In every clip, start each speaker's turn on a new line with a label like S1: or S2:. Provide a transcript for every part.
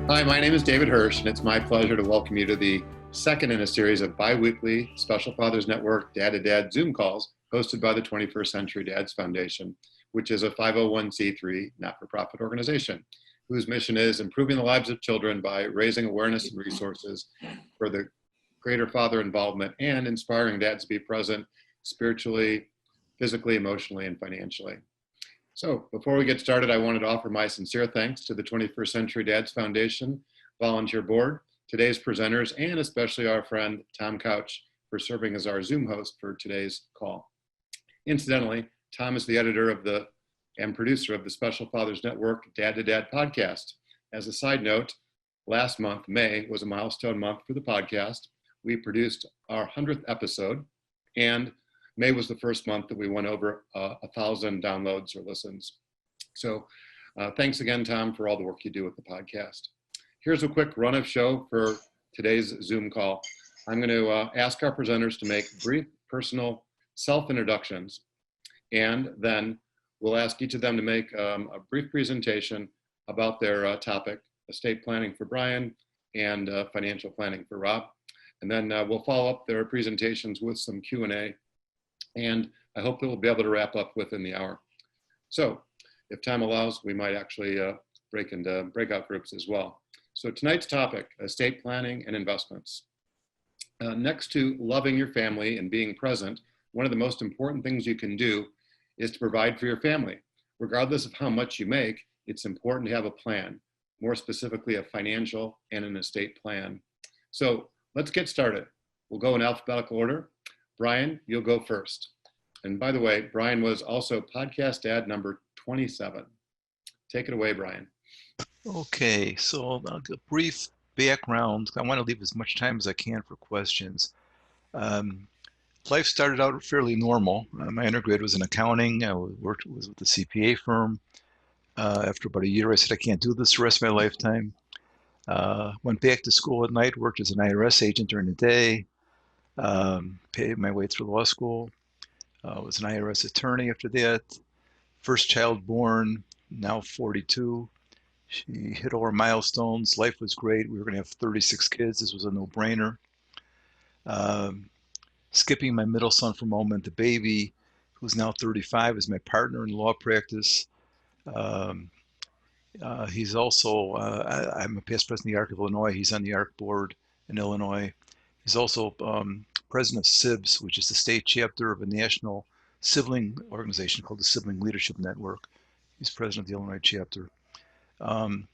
S1: Hi, my name is David Hirsch, and it's my pleasure to welcome you to the second in a series of bi-weekly Special Fathers Network Dad-to-Dad Zoom calls hosted by the 21st Century Dads Foundation, which is a 501c3 not-for-profit organization whose mission is improving the lives of children by raising awareness and resources for the greater father involvement and inspiring dads to be present spiritually, physically, emotionally, and financially. So before we get started, I wanted to offer my sincere thanks to the 21st Century Dads Foundation Volunteer Board, today's presenters, and especially our friend Tom Couch for serving as our Zoom host for today's call. Incidentally, Tom is the editor of and producer of the Special Fathers Network Dad to Dad podcast. As a side note, last month, May, was a milestone month for the podcast. We produced our 100th episode, and May was the first month that we went over 1,000 downloads or listens. So thanks again, Tom, for all the work you do with the podcast. Here's a quick run of show for today's Zoom call. I'm going to ask our presenters to make brief personal self-introductions, and then we'll ask each of them to make a brief presentation about their topic, estate planning for Brian and financial planning for Rob. And then we'll follow up their presentations with some Q&A. And I hope that we'll be able to wrap up within the hour. So if time allows, we might actually break into breakout groups as well. So tonight's topic, estate planning and investments. Next to loving your family and being present, one of the most important things you can do is to provide for your family. Regardless of how much you make, it's important to have a plan, more specifically a financial and an estate plan. So let's get started. We'll go in alphabetical order. Brian, you'll go first. And by the way, Brian was also podcast dad number 27. Take it away, Brian.
S2: Okay, so a brief background. I want to leave as much time as I can for questions. Life started out fairly normal. My undergrad was in accounting. I was with a CPA firm. After about a year, I said, I can't do this the rest of my lifetime. Went back to school at night, worked as an IRS agent during the day. Paid my way through law school, was an IRS attorney after that. First child born, now 42. She hit all her milestones. Life was great. We were going to have 36 kids. This was a no-brainer. Skipping my middle son for a moment, the baby, who's now 35, is my partner in law practice. He's also, I'm a past president of the ARC of Illinois. He's on the ARC board in Illinois. He's also president of SIBS, which is the state chapter of a national sibling organization called the Sibling Leadership Network. He's president of the Illinois chapter. And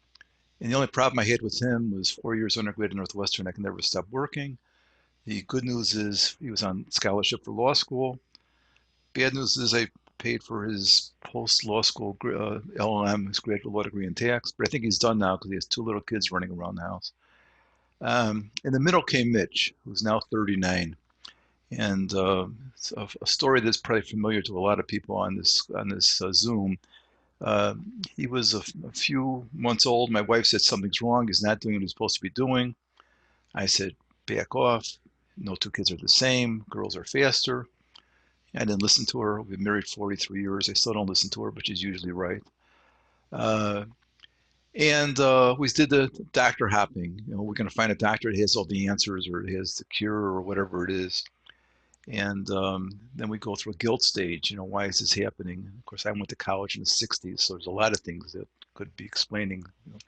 S2: the only problem I had with him was 4 years undergrad at Northwestern. I could never stop working. The good news is he was on scholarship for law school. Bad news is I paid for his post-law school LLM, his graduate law degree in tax, but I think he's done now because he has 2 little kids running around the house. In the middle came Mitch, who's now 39, and it's a story that's probably familiar to a lot of people on this Zoom. He was a few months old. My wife said something's wrong. He's not doing what he's supposed to be doing. I said, back off. No 2 kids are the same. Girls are faster. I didn't listen to her. We've been married 43 years. I still don't listen to her, but she's usually right. And we did the doctor hopping. You know, we're going to find a doctor that has all the answers or has the cure or whatever it is. And then we go through a guilt stage. You know, why is this happening? And of course, I went to college in the 60s, so there's a lot of things that could be explaining. You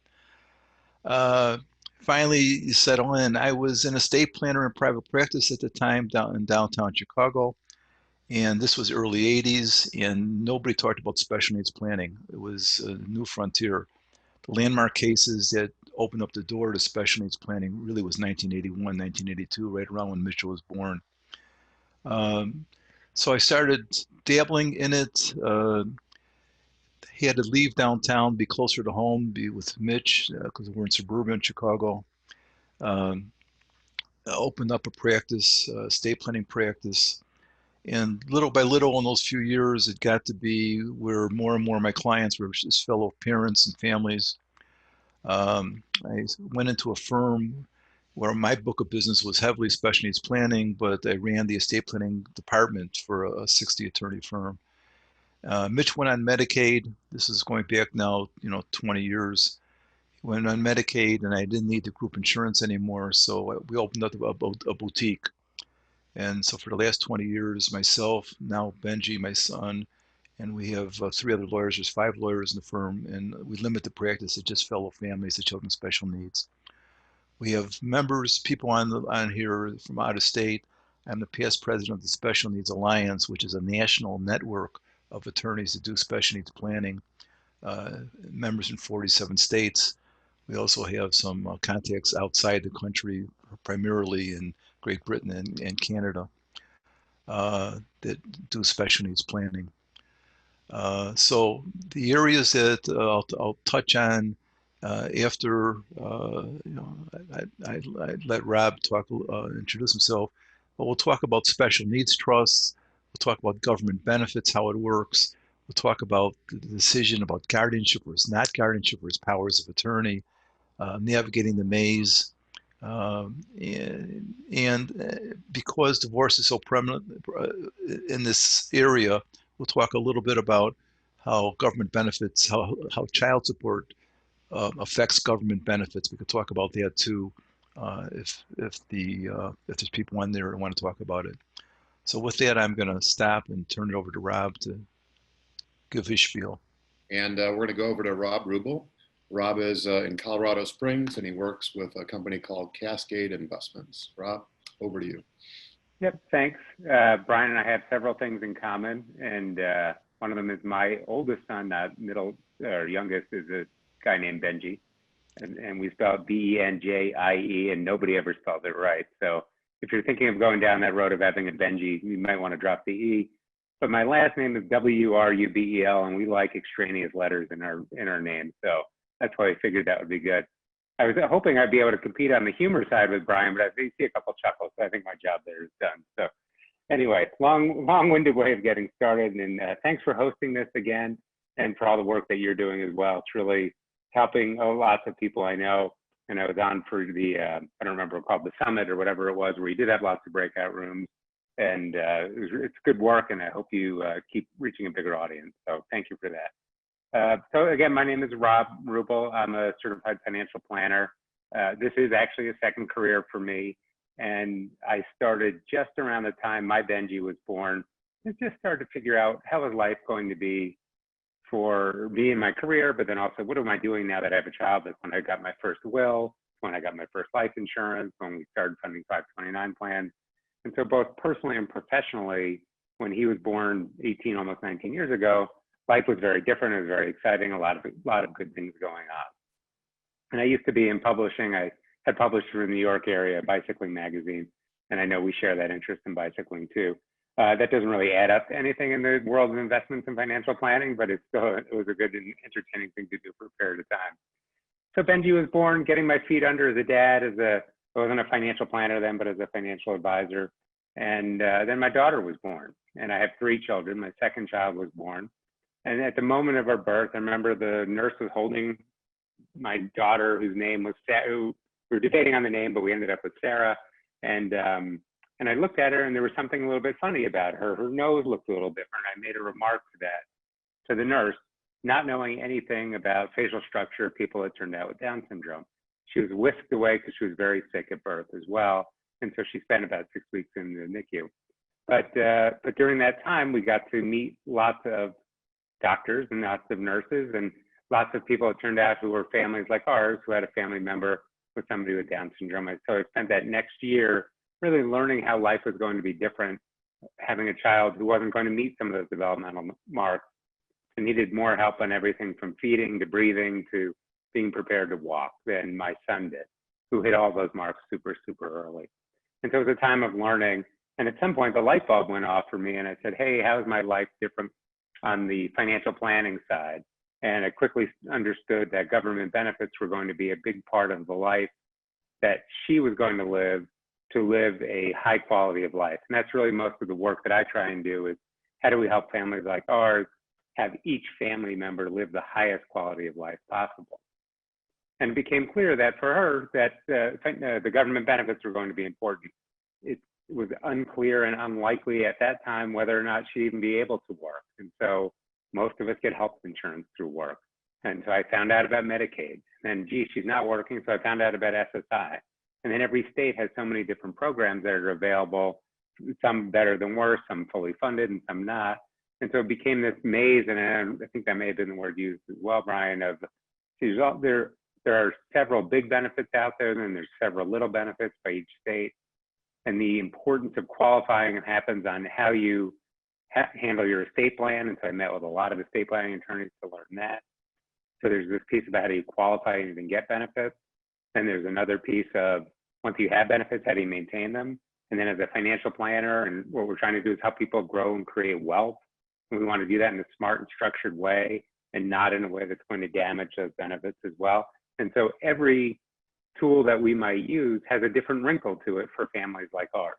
S2: know. Finally, you settle in. I was an estate planner in private practice at the time down in downtown Chicago. And this was early 80s, and nobody talked about special needs planning. It was a new frontier. The landmark cases that opened up the door to special needs planning really was 1981, 1982, right around when Mitchell was born. So I started dabbling in it. He had to leave downtown, be closer to home, be with Mitch, because we're in suburban Chicago. Opened up a practice, estate planning practice. And little by little in those few years, it got to be where more and more of my clients were his fellow parents and families. I went into a firm where my book of business was heavily special needs planning, but I ran the estate planning department for a 60 attorney firm. Mitch went on Medicaid. This is going back now, 20 years. went on Medicaid, and I didn't need the group insurance anymore. So we opened up a boutique. And so for the last 20 years, myself, now Benji, my son, and we have 3 other lawyers. There's 5 lawyers in the firm, and we limit the practice to just fellow families of children with special needs. We have members, people on here from out of state. I'm the past president of the Special Needs Alliance, which is a national network of attorneys that do special needs planning, members in 47 states. We also have some contacts outside the country, primarily in Great Britain and Canada, that do special needs planning. So the areas that I'll touch on after, I let Rob talk, introduce himself, but we'll talk about special needs trusts. We'll talk about government benefits, how it works. We'll talk about the decision about guardianship versus not guardianship versus powers of attorney, navigating the maze. Because divorce is so prevalent in this area, we'll talk a little bit about how government benefits, how child support affects government benefits. We could talk about that too, if there's people on there who want to talk about it. So with that, I'm going to stop and turn it over to Rob to give his spiel.
S1: And we're going to go over to Rob Rubel. Rob is in Colorado Springs, and he works with a company called Cascade Investments. Rob, over to you.
S3: Yep, thanks. Brian and I have several things in common, and one of them is my oldest son, youngest, is a guy named Benji, and we spell Benjie, and nobody ever spelled it right. So if you're thinking of going down that road of having a Benji, you might want to drop the E. But my last name is Wrubel, and we like extraneous letters in our name. So that's why I figured that would be good. I was hoping I'd be able to compete on the humor side with Brian, but I see a couple chuckles, so I think my job there is done. So anyway, long-winded way of getting started, and thanks for hosting this again, and for all the work that you're doing as well. It's really helping lots of people I know, and I was on for the, I don't remember, called the Summit or whatever it was, where you did have lots of breakout rooms, and it's good work, and I hope you keep reaching a bigger audience. So thank you for that. So again, my name is Rob Rubel. I'm a certified financial planner. This is actually a second career for me. And I started just around the time my Benji was born. I just started to figure out how is life going to be for me in my career, but then also what am I doing now that I have a child? That's when I got my first will, when I got my first life insurance, when we started funding 529 plans. And so both personally and professionally, when he was born 18, almost 19 years ago, life was very different. It was very exciting. A lot of good things going on. And I used to be in publishing. I had published through the New York area, bicycling magazine, and I know we share that interest in bicycling too. That doesn't really add up to anything in the world of investments and financial planning, but it was a good and entertaining thing to do for a period of time. So Benji was born, getting my feet under as a dad, I wasn't a financial planner then, but as a financial advisor. And then my daughter was born, and I have 3 children. My second child was born. And at the moment of her birth, I remember the nurse was holding my daughter, whose name was Sarah. We were debating on the name, but we ended up with Sarah. And I looked at her, and there was something a little bit funny about her. Her nose looked a little different. I made a remark to that, to the nurse, not knowing anything about facial structure of people that turned out with Down syndrome. She was whisked away because she was very sick at birth as well. And so she spent about 6 weeks in the NICU. But during that time, we got to meet lots of doctors and lots of nurses and lots of people, it turned out, who were families like ours, who had a family member with somebody with Down syndrome. So I spent that next year really learning how life was going to be different, having a child who wasn't going to meet some of those developmental marks and needed more help on everything from feeding to breathing to being prepared to walk than my son did, who hit all those marks super, super early. And so it was a time of learning. And at some point, the light bulb went off for me, and I said, hey, how is my life different on the financial planning side? And I quickly understood that government benefits were going to be a big part of the life that she was going to live a high quality of life. And that's really most of the work that I try and do, is how do we help families like ours have each family member live the highest quality of life possible? And it became clear that for her, that the government benefits were going to be important. It was unclear and unlikely at that time whether or not she'd even be able to work. And so most of us get health insurance through work. And so I found out about Medicaid. And gee, she's not working, so I found out about SSI. And then every state has so many different programs that are available, some better than worse, some fully funded and some not. And so it became this maze, and I think that may have been the word used as well, Brian, of there are several big benefits out there, and then there's several little benefits by each state. And the importance of qualifying happens on how you handle your estate plan. And so I met with a lot of estate planning attorneys to learn that. So there's this piece about how you qualify and even get benefits. Then there's another piece of once you have benefits, how do you maintain them? And then as a financial planner, and what we're trying to do is help people grow and create wealth. And we want to do that in a smart and structured way, and not in a way that's going to damage those benefits as well. And so every tool that we might use has a different wrinkle to it for families like ours.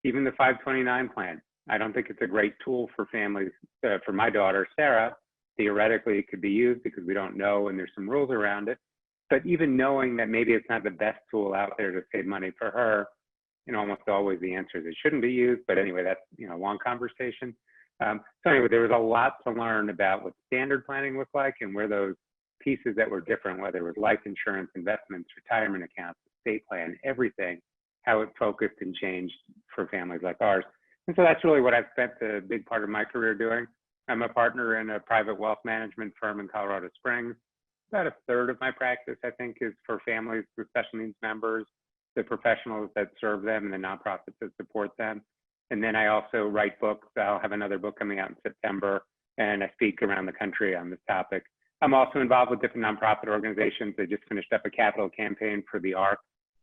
S3: Even the 529 plan, I don't think it's a great tool for families. For my daughter, Sarah, theoretically it could be used because we don't know and there's some rules around it. But even knowing that maybe it's not the best tool out there to save money for her, almost always the answer is it shouldn't be used. But anyway, that's a long conversation. So anyway, there was a lot to learn about what standard planning looked like and where those pieces that were different, whether it was life insurance, investments, retirement accounts, estate plan, everything, how it focused and changed for families like ours. And so that's really what I've spent a big part of my career doing. I'm a partner in a private wealth management firm in Colorado Springs. About a third of my practice, I think, is for families with special needs members, the professionals that serve them, and the nonprofits that support them. And then I also write books. I'll have another book coming out in September, and I speak around the country on this topic. I'm also involved with different nonprofit organizations. I just finished up a capital campaign for the ARC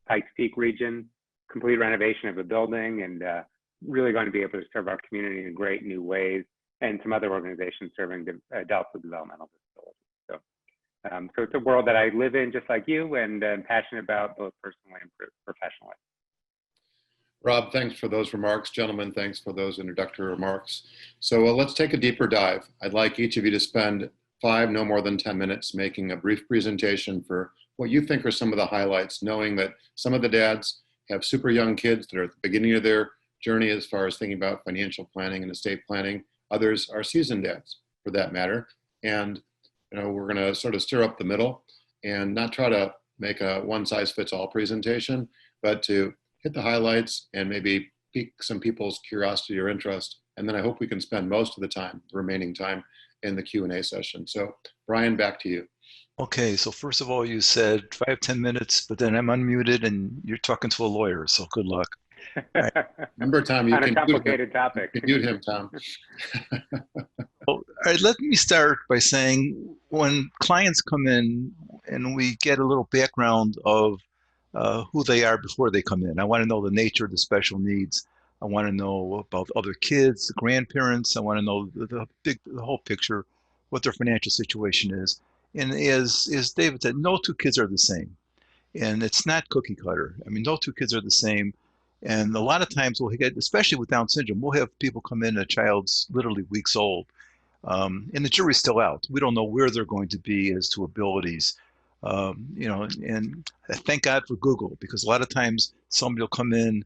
S3: Pikes Peak region, complete renovation of a building, and really going to be able to serve our community in great new ways, and some other organizations serving adults with developmental disabilities. So it's a world that I live in just like you, and I'm passionate about both personally and professionally.
S1: Rob, thanks for those remarks. Gentlemen, thanks for those introductory remarks. So let's take a deeper dive. I'd like each of you to spend 5, no more than 10 minutes making a brief presentation for what you think are some of the highlights, knowing that some of the dads have super young kids that are at the beginning of their journey as far as thinking about financial planning and estate planning. Others are seasoned dads, for that matter. And we're going to sort of stir up the middle and not try to make a one-size-fits-all presentation, but to hit the highlights and maybe pique some people's curiosity or interest. And then I hope we can spend most of the time, the remaining time, in the Q&A session. So Brian, back to you.
S2: Okay, so first of all, you said 5-10 minutes, but then I'm unmuted and you're talking to a lawyer, so good luck.
S1: Right. Remember, Tom, you
S3: on
S1: can
S3: a complicated topic.
S1: You can mute him, Tom.
S2: All right, let me start by saying when clients come in and we get a little background of who they are before they come in. I want to know the nature of the special needs. I want to know about other kids, the grandparents. I want to know the whole picture, what their financial situation is. And as David said, no two kids are the same. And it's not cookie cutter. I mean, no two kids are the same. And a lot of times we'll get, especially with Down syndrome, we'll have people come in, a child's literally weeks old. And the jury's still out. We don't know where they're going to be as to abilities. And thank God for Google, because a lot of times somebody will come in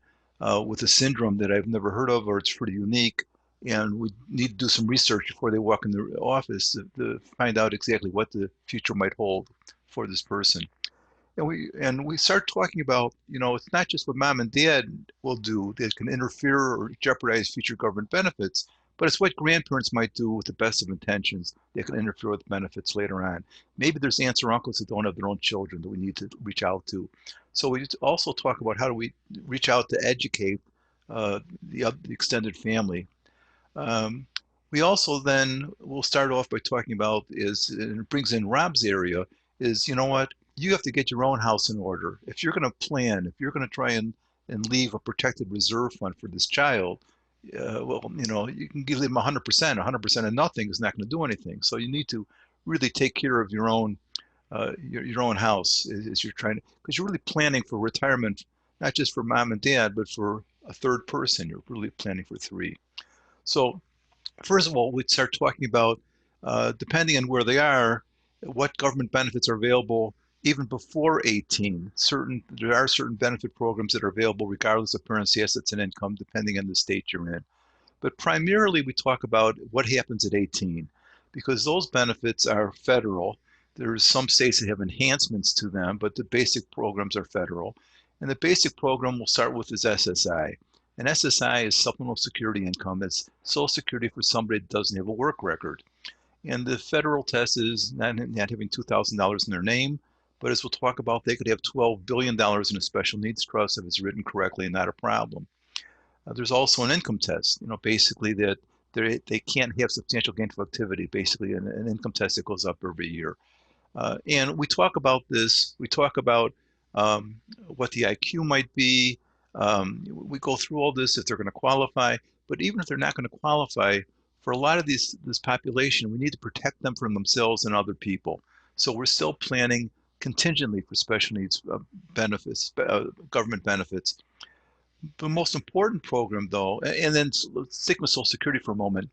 S2: with a syndrome that I've never heard of, or it's pretty unique, and we need to do some research before they walk in the office to find out exactly what the future might hold for this person. And we start talking about, it's not just what mom and dad will do that can interfere or jeopardize future government benefits, but it's what grandparents might do with the best of intentions that can interfere with benefits later on. Maybe there's aunts or uncles that don't have their own children that we need to reach out to. So we also talk about how do we reach out to educate the extended family. We also then will start off by talking about and it brings in Rob's area, is what? You have to get your own house in order. If you're going to plan, if you're going to try and leave a protected reserve fund for this child, you can give them 100%. 100% of nothing is not going to do anything. So you need to really take care of your own house as you're trying to, because you're really planning for retirement, not just for mom and dad, but for a third person. You're really planning for 3. So first of all, we'd start talking about, depending on where they are, what government benefits are available even before 18. There are certain benefit programs that are available regardless of parents' assets and income, depending on the state you're in. But primarily we talk about what happens at 18, because those benefits are federal. There's some states that have enhancements to them, but the basic programs are federal. And the basic program we'll start with is SSI. And SSI is supplemental security income. It's Social Security for somebody that doesn't have a work record. And the federal test is not having $2,000 in their name, but as we'll talk about, they could have $12 billion in a special needs trust if it's written correctly and not a problem. There's also an income test, basically that they can't have substantial gainful activity, basically an income test that goes up every year. And we talk about this, we talk about what the IQ might be. We go through all this if they're going to qualify, but even if they're not going to qualify, for a lot of this population, we need to protect them from themselves and other people. So we're still planning contingently for special needs benefits, government benefits. The most important program, though, and then let's stick with Social Security for a moment.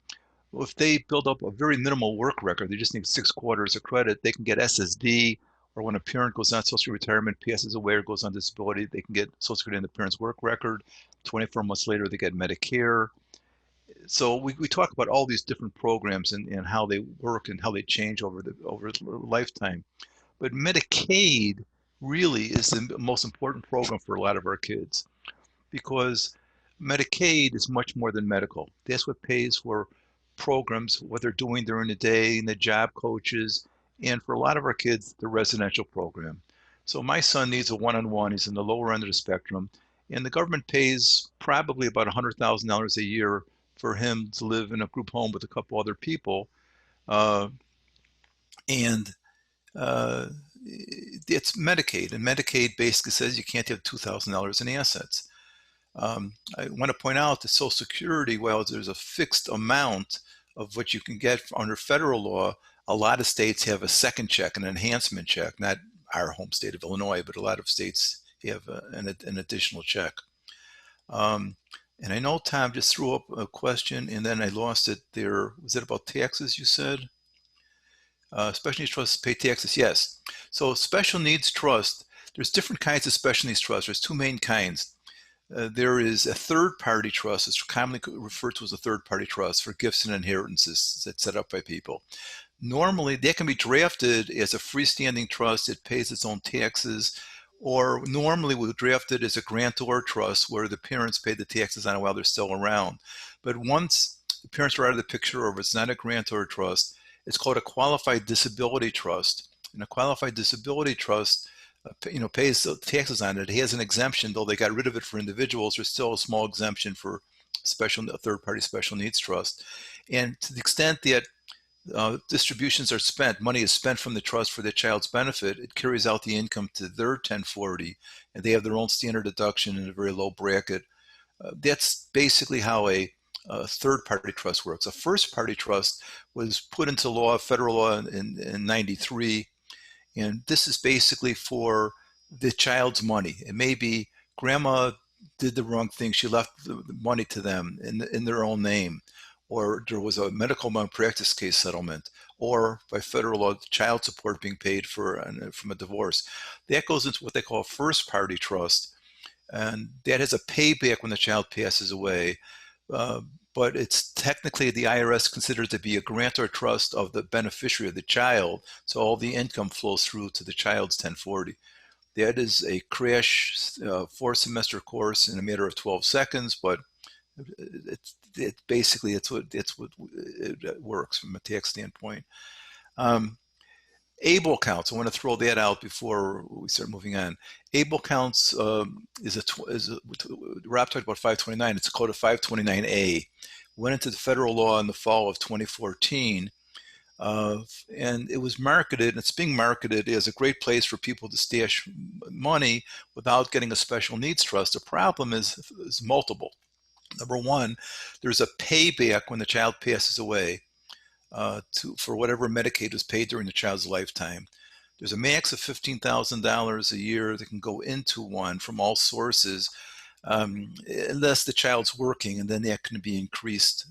S2: If they build up a very minimal work record, they just need 6 quarters of credit, they can get SSD, or when a parent goes on Social retirement, passes away, or goes on disability, they can get Social Security in the parent's work record. 24 months later, they get Medicare. So we talk about all these different programs and how they work and how they change over the lifetime. But Medicaid really is the most important program for a lot of our kids, because Medicaid is much more than medical. That's what pays for programs, what they're doing during the day, and the job coaches, and for a lot of our kids, the residential program. So my son needs a one-on-one. He's in the lower end of the spectrum, and the government pays probably about $100,000 a year for him to live in a group home with a couple other people. And it's Medicaid, and Medicaid basically says you can't have $2,000 in assets. I want to point out that Social Security, while there's a fixed amount of what you can get under federal law, a lot of states have a second check, an enhancement check, not our home state of Illinois, but a lot of states have an additional check. And I know Tom just threw up a question and then I lost it there. Was it about taxes, you said? Special needs trusts pay taxes, yes. So special needs trust, there's different kinds of special needs trusts. There's 2 main kinds. There is a third-party trust. It's commonly referred to as a third-party trust for gifts and inheritances that's set up by people. Normally, they can be drafted as a freestanding trust. It pays its own taxes, or normally we'll draft it as a grantor trust where the parents pay the taxes on it while they're still around. But once the parents are out of the picture, or if it's not a grantor trust, it's called a qualified disability trust. And a qualified disability trust pays taxes on it. It has an exemption, though they got rid of it for individuals. There's still a small exemption for third-party special needs trust. And to the extent that distributions are spent, money is spent from the trust for the child's benefit, it carries out the income to their 1040, and they have their own standard deduction in a very low bracket. That's basically how a third-party trust works. A first-party trust was put into law, federal law, in 93. And this is basically for the child's money. It may be grandma did the wrong thing. She left the money to them in their own name, or there was a medical malpractice case settlement, or by federal law, child support being paid from a divorce. That goes into what they call a first-party trust, and that has a payback when the child passes away. But it's technically the IRS considers to be a grantor trust of the beneficiary of the child, so all the income flows through to the child's 1040. That is a crash 4-semester course in a matter of 12 seconds, but it basically it's what it works from a tax standpoint. ABLE counts, I want to throw that out before we start moving on. ABLE counts Rob talked about 529, it's code of 529A. Went into the federal law in the fall of 2014, and it was marketed, and it's being marketed as a great place for people to stash money without getting a special needs trust. The problem is multiple. Number one, there's a payback when the child passes away. For whatever Medicaid was paid during the child's lifetime. There's a max of $15,000 a year that can go into one from all sources, unless the child's working, and then that can be increased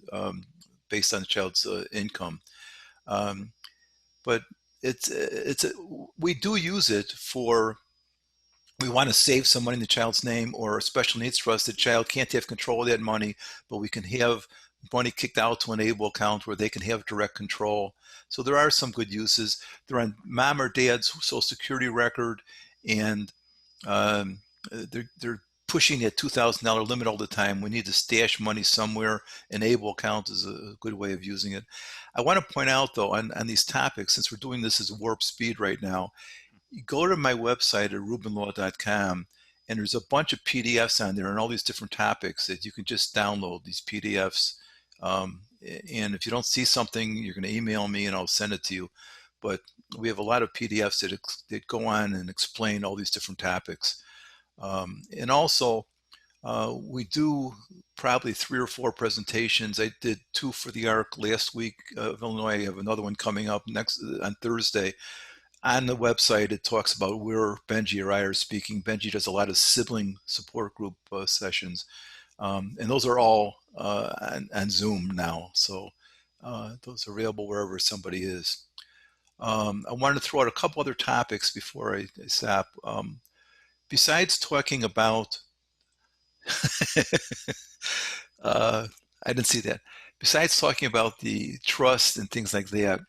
S2: based on the child's income. But we do use it for, we want to save some money in the child's name, or a special needs trust. The child can't have control of that money, but we can have money kicked out to an able account where they can have direct control. So there are some good uses. They're on mom or dad's social security record, and they're pushing that $2,000 limit all the time. We need to stash money somewhere. An able account is a good way of using it. I want to point out, though, on these topics, since we're doing this as warp speed right now, you go to my website at rubenlaw.com, and there's a bunch of PDFs on there on all these different topics that you can just download these PDFs. And if you don't see something, you're going to email me and I'll send it to you. But we have a lot of PDFs that go on and explain all these different topics. And also, we do probably 3 or 4 presentations. I did 2 for the ARC last week of Illinois. I have another one coming up next on Thursday. On the website, it talks about where Benji or I are speaking. Benji does a lot of sibling support group sessions. And those are all on Zoom now. So those are available wherever somebody is. I wanted to throw out a couple other topics before I stop. Besides talking about, I didn't see that. Besides talking about the trust and things like that,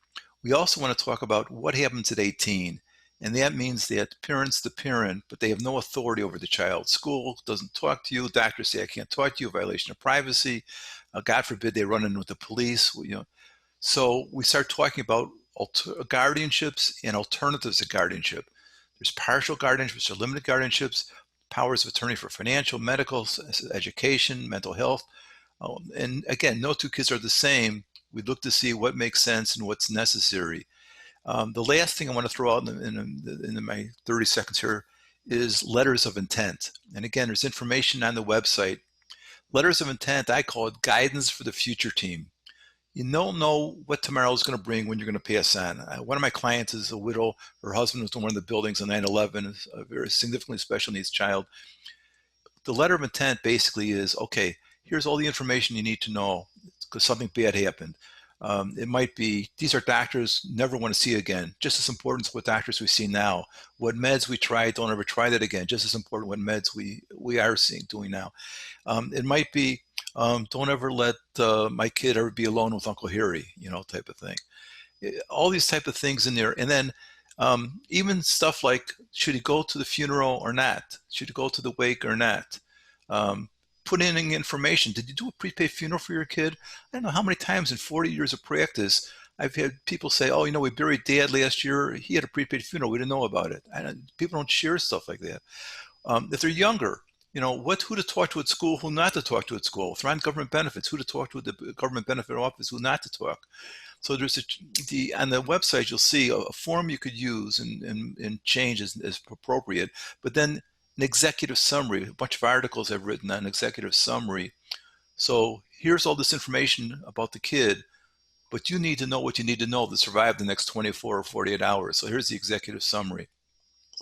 S2: we also want to talk about what happens at 18. And that means that parents the parent, but they have no authority over the child. School doesn't talk to you. Doctors say, I can't talk to you, violation of privacy. God forbid they run in with the police. So we start talking about guardianships and alternatives to guardianship. There's partial guardianships or limited guardianships, powers of attorney for financial, medical, education, mental health. And again, no 2 kids are the same. We look to see what makes sense and what's necessary. The last thing I want to throw out in my 30 seconds here is letters of intent. And again, there's information on the website. Letters of intent, I call it guidance for the future team. You don't know what tomorrow is going to bring when you're going to pass on. One of my clients is a widow. Her husband was in one of the buildings on 9/11, a very significantly special needs child. The letter of intent basically is, okay, here's all the information you need to know because something bad happened. It might be, these are doctors never want to see again, just as important as what doctors we see now. What meds we tried, don't ever try that again, just as important what meds we are doing now. It might be, don't ever let my kid ever be alone with Uncle Harry, type of thing. All these type of things in there. And then even stuff like, should he go to the funeral or not? Should he go to the wake or not? Put in information. Did you do a prepaid funeral for your kid? I don't know how many times in 40 years of practice, I've had people say, oh, we buried Dad last year. He had a prepaid funeral. We didn't know about it. People don't share stuff like that. If they're younger, who to talk to at school, who not to talk to at school. If they're on government benefits, who to talk to at the government benefit office, who not to talk. So there's on the website, you'll see a form you could use and change as appropriate, but then an executive summary, a bunch of articles I've written on executive summary. So here's all this information about the kid, but you need to know what you need to know to survive the next 24 or 48 hours. So here's the executive summary.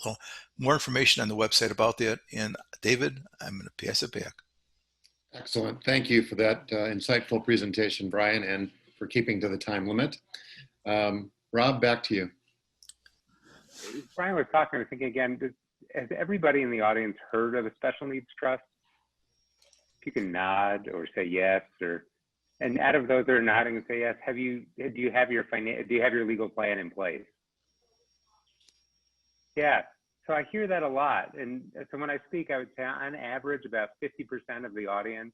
S2: So more information on the website about that. And David, I'm going to pass it back.
S1: Excellent. Thank you for that insightful presentation, Brian, and for keeping to the time limit. Rob, back to you.
S3: Brian was talking, I was thinking again, has everybody in the audience heard of a special needs trust? If you can nod or say yes, and out of those that are nodding and say yes, do you have your legal plan in place? Yeah, so I hear that a lot. And so when I speak, I would say on average, about 50% of the audience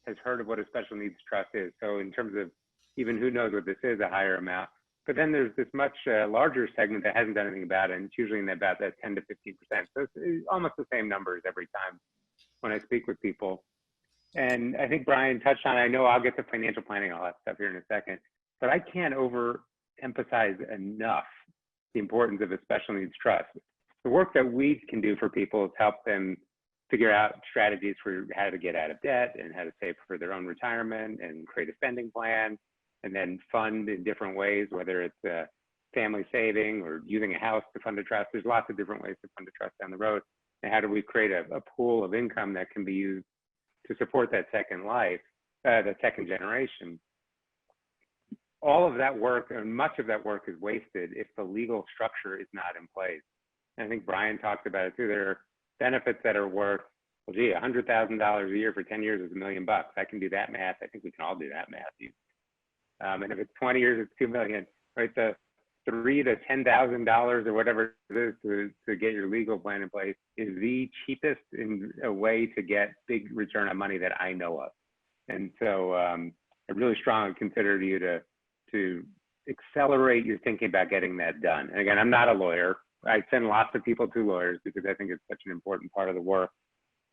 S3: has heard of what a special needs trust is. So in terms of even who knows what this is, a higher amount. But then there's this much larger segment that hasn't done anything about it, and it's usually in about that 10 to 15%. So it's almost the same numbers every time when I speak with people. And I think Brian touched on, I know I'll get to financial planning and all that stuff here in a second, but I can't overemphasize enough the importance of a special needs trust. The work that we can do for people is help them figure out strategies for how to get out of debt and how to save for their own retirement and create a spending plan, and then fund in different ways, whether it's family saving or using a house to fund a trust. There's lots of different ways to fund a trust down the road. And how do we create a pool of income that can be used to support that second life, the second generation? All of that work, and much of that work, is wasted if the legal structure is not in place. And I think Brian talked about it too. There are benefits that are worth well, gee, $100,000 a year for 10 years is $1 million. I can do that math. I think we can all do that math. And if it's 20 years, it's $2 million, right? The $3,000 to $10,000 or whatever it is to get your legal plan in place is the cheapest in a way to get big return on money that I know of. And so I really strongly consider you to accelerate your thinking about getting that done. And again, I'm not a lawyer. I send lots of people to lawyers because I think it's such an important part of the work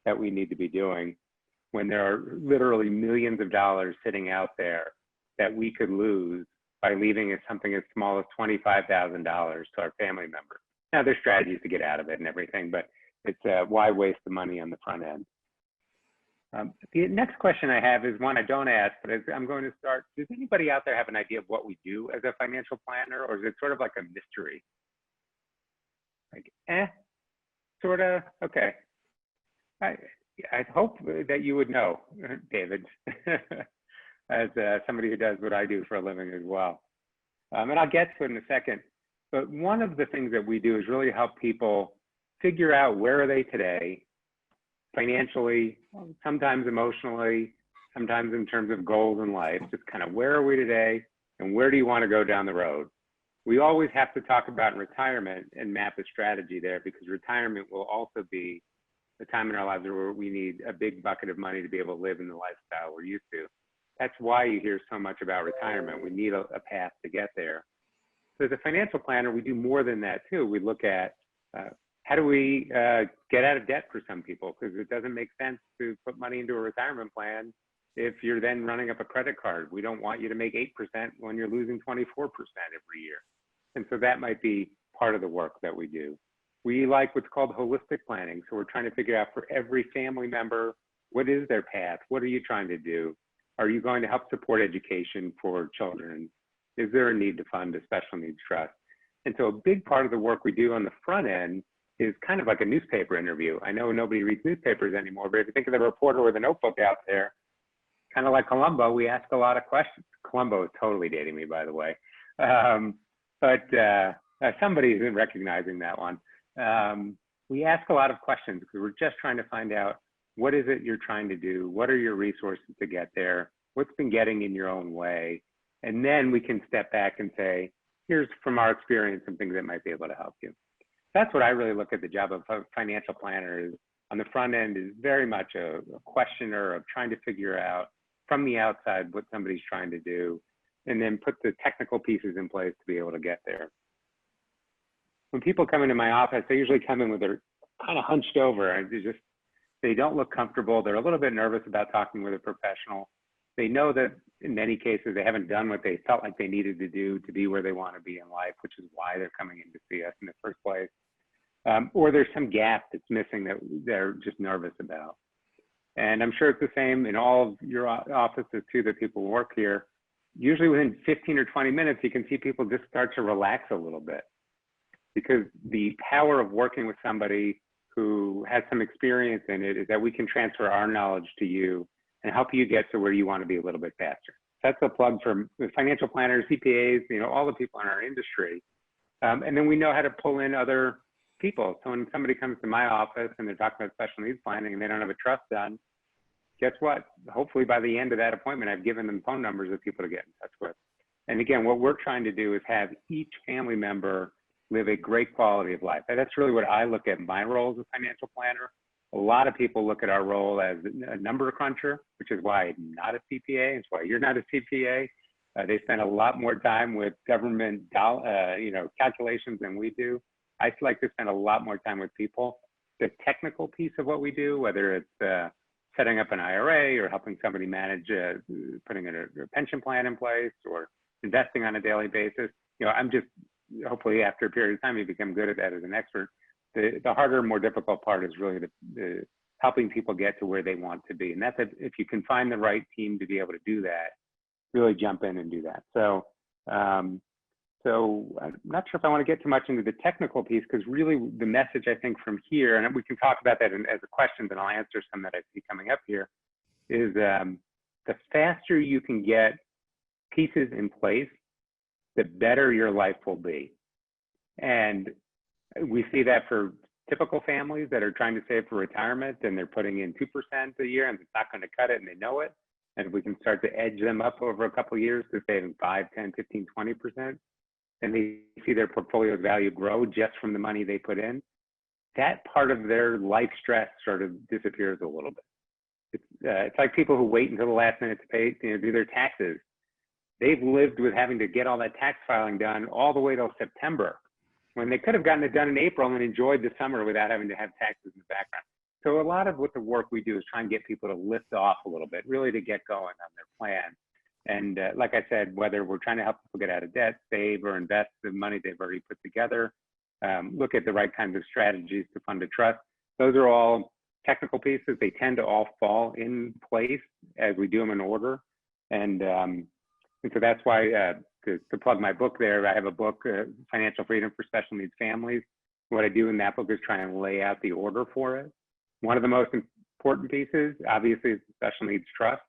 S3: that we need to be doing when there are literally millions of dollars sitting out there that we could lose by leaving it something as small as $25,000 to our family members. Now, there's strategies to get out of it and everything, but it's why waste the money on the front end? The next question I have is one I don't ask, but I'm going to start. Does anybody out there have an idea of what we do as a financial planner, or is it sort of like a mystery? Like, sort of, okay. I hope that you would know, David, as somebody who does what I do for a living as well. And I'll get to it in a second. But one of the things that we do is really help people figure out where are they today, financially, sometimes emotionally, sometimes in terms of goals in life, just kind of where are we today and where do you want to go down the road? We always have to talk about retirement and map a strategy there, because retirement will also be the time in our lives where we need a big bucket of money to be able to live in the lifestyle we're used to. That's why you hear so much about retirement. We need a path to get there. So as a financial planner, we do more than that too. We look at how do we get out of debt for some people, because it doesn't make sense to put money into a retirement plan if you're then running up a credit card. We don't want you to make 8% when you're losing 24% every year. And so that might be part of the work that we do. We like what's called holistic planning. So we're trying to figure out for every family member, what is their path? What are you trying to do? Are you going to help support education for children? Is there a need to fund a special needs trust? And so a big part of the work we do on the front end is kind of like a newspaper interview. I know nobody reads newspapers anymore, but if you think of the reporter with a notebook out there, kind of like Columbo, we ask a lot of questions. Columbo is totally dating me, by the way. But somebody isn't recognizing that one. We ask a lot of questions because we're just trying to find out, what is it you're trying to do? What are your resources to get there? What's been getting in your own way? And then we can step back and say, here's from our experience some things that might be able to help you. That's what I really look at the job of a financial planner is on the front end is very much a questioner of trying to figure out from the outside what somebody's trying to do, and then put the technical pieces in place to be able to get there. When people come into my office, they usually come in with their kind of hunched over and they don't look comfortable. They're a little bit nervous about talking with a professional. They know that in many cases, they haven't done what they felt like they needed to do to be where they want to be in life, which is why they're coming in to see us in the first place. Or there's some gap that's missing that they're just nervous about. And I'm sure it's the same in all of your offices too, that people work here. Usually within 15 or 20 minutes, you can see people just start to relax a little bit, because the power of working with somebody who has some experience in it is that we can transfer our knowledge to you and help you get to where you want to be a little bit faster. That's a plug for financial planners, CPAs, all the people in our industry. And then we know how to pull in other people. So when somebody comes to my office and they're talking about special needs planning and they don't have a trust done, guess what? Hopefully by the end of that appointment, I've given them phone numbers of people to get in touch with. And again, what we're trying to do is have each family member live a great quality of life. And that's really what I look at my role as a financial planner. A lot of people look at our role as a number cruncher, which is why I'm not a CPA. It's why you're not a CPA. They spend a lot more time with government, calculations than we do. I like to spend a lot more time with people. The technical piece of what we do, whether it's setting up an IRA or helping somebody manage putting a pension plan in place or investing on a daily basis, I'm just, hopefully after a period of time, you become good at that as an expert. The harder, more difficult part is really the helping people get to where they want to be. And that's if you can find the right team to be able to do that, really jump in and do that. So I'm not sure if I want to get too much into the technical piece, because really the message I think from here, and we can talk about that as a question, and I'll answer some that I see coming up here, is the faster you can get pieces in place, the better your life will be. And we see that for typical families that are trying to save for retirement and they're putting in 2% a year and it's not going to cut it and they know it. And if we can start to edge them up over a couple of years to saving 5, 10, 15, 20%, and they see their portfolio value grow just from the money they put in, that part of their life stress sort of disappears a little bit. It's like people who wait until the last minute to pay, do their taxes. They've lived with having to get all that tax filing done all the way till September, when they could have gotten it done in April and enjoyed the summer without having to have taxes in the background. So a lot of what the work we do is try and get people to lift off a little bit, really to get going on their plan. And like I said, whether we're trying to help people get out of debt, save or invest the money they've already put together, look at the right kinds of strategies to fund a trust. Those are all technical pieces. They tend to all fall in place as we do them in order. And so that's why, to plug my book there, I have a book, Financial Freedom for Special Needs Families. What I do in that book is try and lay out the order for it. One of the most important pieces, obviously, is the special needs trust.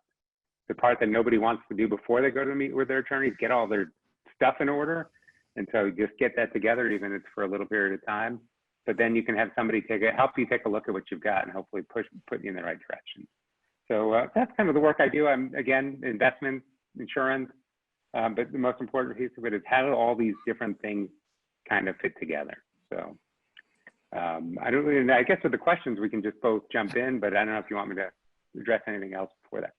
S3: The part that nobody wants to do before they go to meet with their attorneys, get all their stuff in order. And so just get that together, even if it's for a little period of time. But then you can have somebody help you take a look at what you've got and hopefully put you in the right direction. So that's kind of the work I do. I'm, again, investments, insurance, but the most important piece of it is how do all these different things kind of fit together. So I don't really know. I guess with the questions, we can just both jump in, but I don't know if you want me to address anything else before that.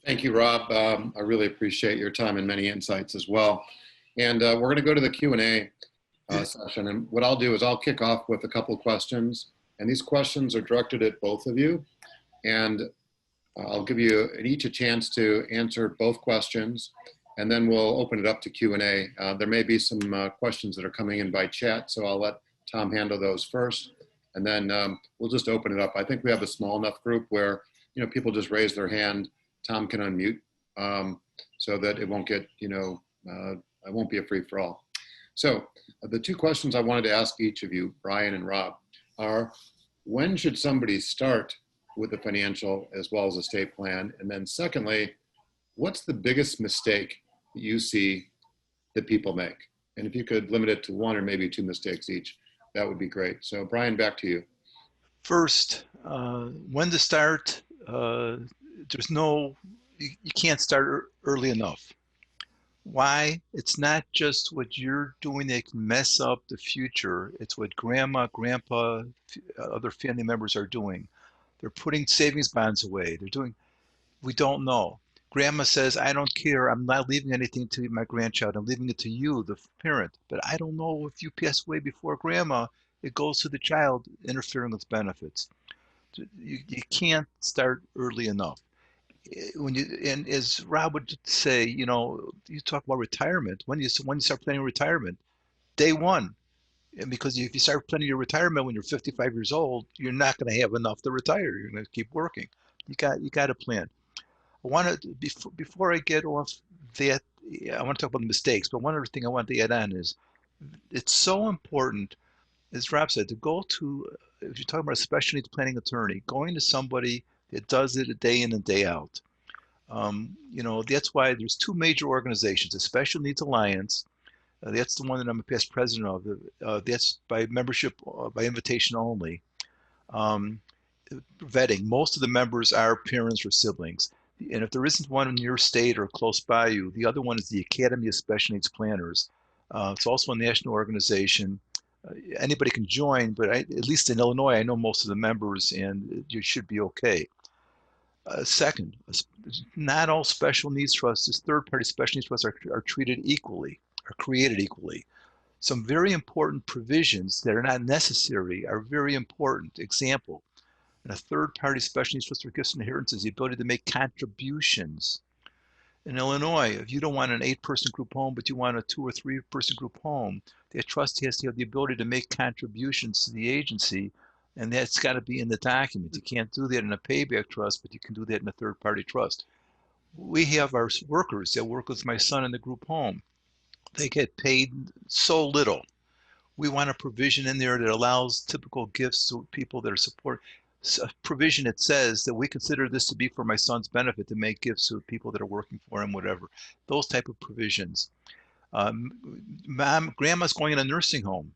S1: Thank you, Rob. I really appreciate your time and many insights as well. And we're going to go to the Q&A session. And what I'll do is I'll kick off with a couple of questions. And these questions are directed at both of you. And I'll give you each a chance to answer both questions. And then we'll open it up to Q&A. There may be some questions that are coming in by chat, so I'll let Tom handle those first. And then we'll just open it up. I think we have a small enough group where people just raise their hand. Tom can unmute so that it won't get, it won't be a free-for-all. So the two questions I wanted to ask each of you, Brian and Rob, are when should somebody start with a financial as well as estate plan? And then secondly, what's the biggest mistake that you see that people make? And if you could limit it to one or maybe two mistakes each, that would be great. So Brian, back to you.
S2: First, when to start, you can't start early enough. Why? It's not just what you're doing that can mess up the future. It's what grandma, grandpa, other family members are doing. They're putting savings bonds away. We don't know. Grandma says, I don't care. I'm not leaving anything to my grandchild. I'm leaving it to you, the parent. But I don't know if you pass away before grandma, it goes to the child, interfering with benefits. You can't start early enough. And as Rob would say, you talk about retirement. When you start planning retirement, day one. And because if you start planning your retirement when you're 55 years old, you're not going to have enough to retire. You're going to keep working. You got to plan. I want to before I get off that, I want to talk about the mistakes. But one other thing I want to add on is it's so important, as Rob said, to go to, if you're talking about a special needs planning attorney, going to somebody that does it a day in and day out. That's why there's two major organizations, the Special Needs Alliance. That's the one that I'm a past president of. That's by membership, by invitation only. Vetting. Most of the members are parents or siblings. And if there isn't one in your state or close by you, the other one is the Academy of Special Needs Planners. It's also a national organization. Anybody can join, but at least in Illinois, I know most of the members, and you should be okay. Second, not all special needs trusts, third-party special needs trusts are treated equally, are created equally. Some very important provisions that are not necessary are very important. Example, in a third-party special needs trust for gifts and inheritances, the ability to make contributions. In Illinois, if you don't want an 8-person group home, but you want a 2 or 3-person group home, that trust has to have the ability to make contributions to the agency, and that's got to be in the document. You can't do that in a payback trust, but you can do that in a third-party trust. We have our workers that work with my son in the group home. They get paid so little. We want a provision in there that allows typical gifts to people that are support. A provision that says that we consider this to be for my son's benefit to make gifts to people that are working for him, whatever. Those type of provisions. Grandma's going in a nursing home.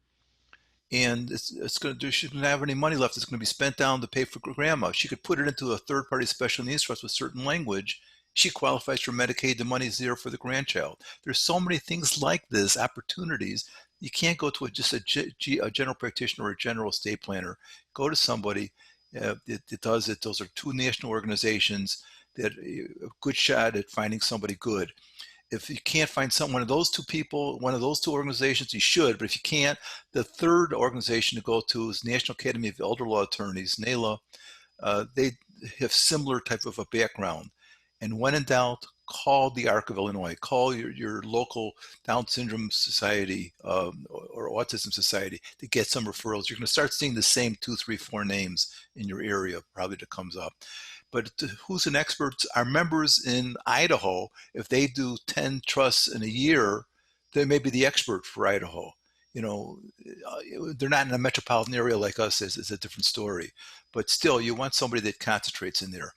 S2: and she doesn't have any money left. It's going to be spent down to pay for grandma. She could put it into a third-party special needs trust with certain language. She qualifies for Medicaid. The money's there for the grandchild. There's so many things like this, opportunities. You can't go to just a general practitioner or a general estate planner. Go to somebody that does it. Those are two national organizations that a good shot at finding somebody good. If you can't find one of those two people, one of those two organizations, you should. But if you can't, the third organization to go to is National Academy of Elder Law Attorneys, NALA. They have similar type of a background. And when in doubt, call the ARC of Illinois. Call your local Down Syndrome Society or Autism Society to get some referrals. You're going to start seeing the same 2, 3, 4 names in your area probably that comes up. But who's an expert? Our members in Idaho, if they do 10 trusts in a year, they may be the expert for Idaho. You know, they're not in a metropolitan area like us. Is a different story. But still, you want somebody that concentrates in there.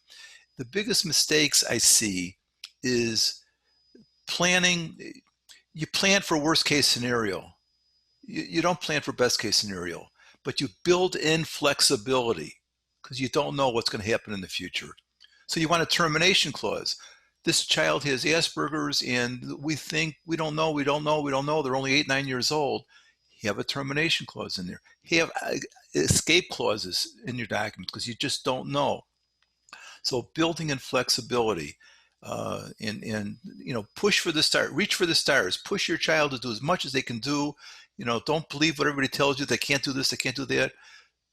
S2: The biggest mistakes I see is planning. You plan for worst case scenario. You don't plan for best case scenario, but you build in flexibility because you don't know what's going to happen in the future. So you want a termination clause. This child has Asperger's and we don't know. They're only 8, 9 years old. You have a termination clause in there. You have escape clauses in your documents because you just don't know. So building in flexibility and push for the stars, reach for the stars, push your child to do as much as they can do. Don't believe what everybody tells you. They can't do this, they can't do that.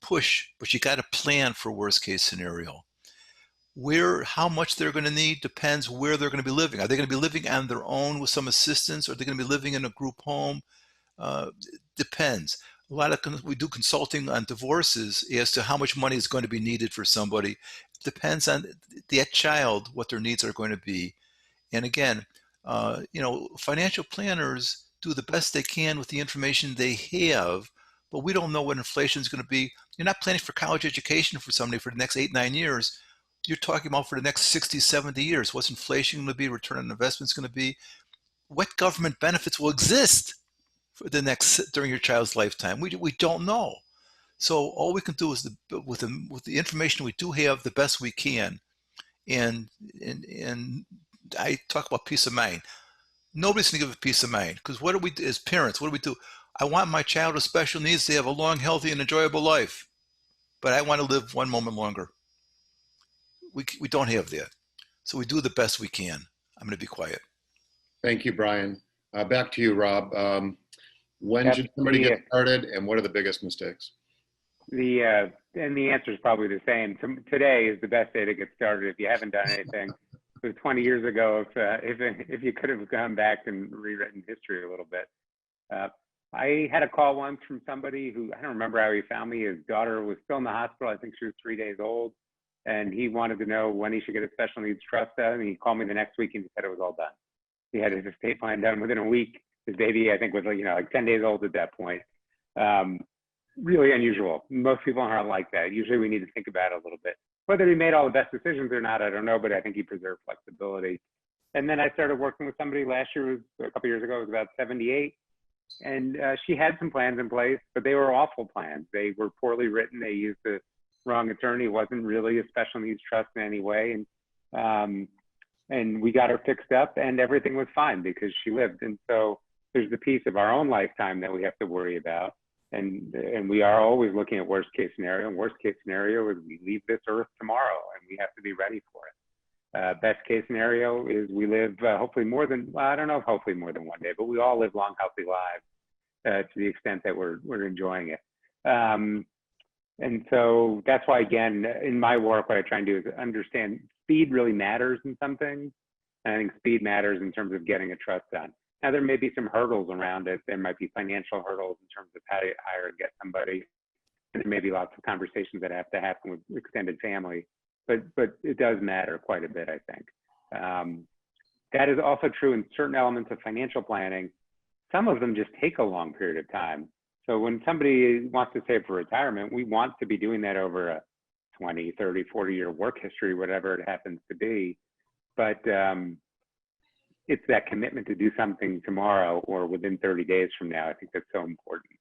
S2: Push, but you got to plan for worst case scenario. How much they're going to need depends where they're going to be living. Are they going to be living on their own with some assistance? Or are they going to be living in a group home? Depends. We do consulting on divorces as to how much money is going to be needed for somebody. Depends on that child, what their needs are going to be. And again, financial planners do the best they can with the information they have, but we don't know what inflation is going to be. You're not planning for college education for somebody for the next 8, 9 years. You're talking about for the next 60, 70 years. What's inflation going to be? Return on investment is going to be? What government benefits will exist for during your child's lifetime? We don't know. So all we can do is with the information we do have, the best we can. And I talk about peace of mind. Nobody's going to give a peace of mind because what do we do as parents? What do we do? I want my child with special needs to have a long, healthy, and enjoyable life, but I want to live 1 moment longer. We don't have that. So we do the best we can. I'm going to be quiet.
S1: Thank you, Brian. Back to you, Rob. When should somebody get started, and what are the biggest mistakes?
S3: And the answer is probably the same. Today is the best day to get started if you haven't done anything. It was 20 years ago if you could have gone back and rewritten history a little bit. I had a call once from somebody who, I don't remember how he found me. His daughter was still in the hospital. I think she was 3 days old. And he wanted to know when he should get a special needs trust done. And he called me the next week and he said it was all done. He had his estate plan done within a week. His baby, I think, was like 10 days old at that point. Really unusual. Most people aren't like that. Usually we need to think about it a little bit. Whether he made all the best decisions or not, I don't know, but I think he preserved flexibility. And then I started working with somebody last year, a couple years ago, it was about 78. And she had some plans in place, but they were awful plans. They were poorly written. They used the wrong attorney. It wasn't really a special needs trust in any way. And we got her fixed up and everything was fine because she lived. And so there's the piece of our own lifetime that we have to worry about. And we are always looking at worst case scenario. And worst case scenario is we leave this earth tomorrow and we have to be ready for it. Best case scenario is we live hopefully more than, well, I don't know if hopefully more than one day, but we all live long, healthy lives to the extent that we're enjoying it. And so that's why, again, in my work, what I try and do is understand speed really matters in some things. And I think speed matters in terms of getting a trust done. Now, there may be some hurdles around it. There might be financial hurdles in terms of how to hire and get somebody. And there may be lots of conversations that have to happen with extended family, but it does matter quite a bit, I think. That is also true in certain elements of financial planning. Some of them just take a long period of time. So when somebody wants to save for retirement, we want to be doing that over a 20, 30, 40-year work history, whatever it happens to be. But it's that commitment to do something tomorrow or within 30 days from now. I think that's so important.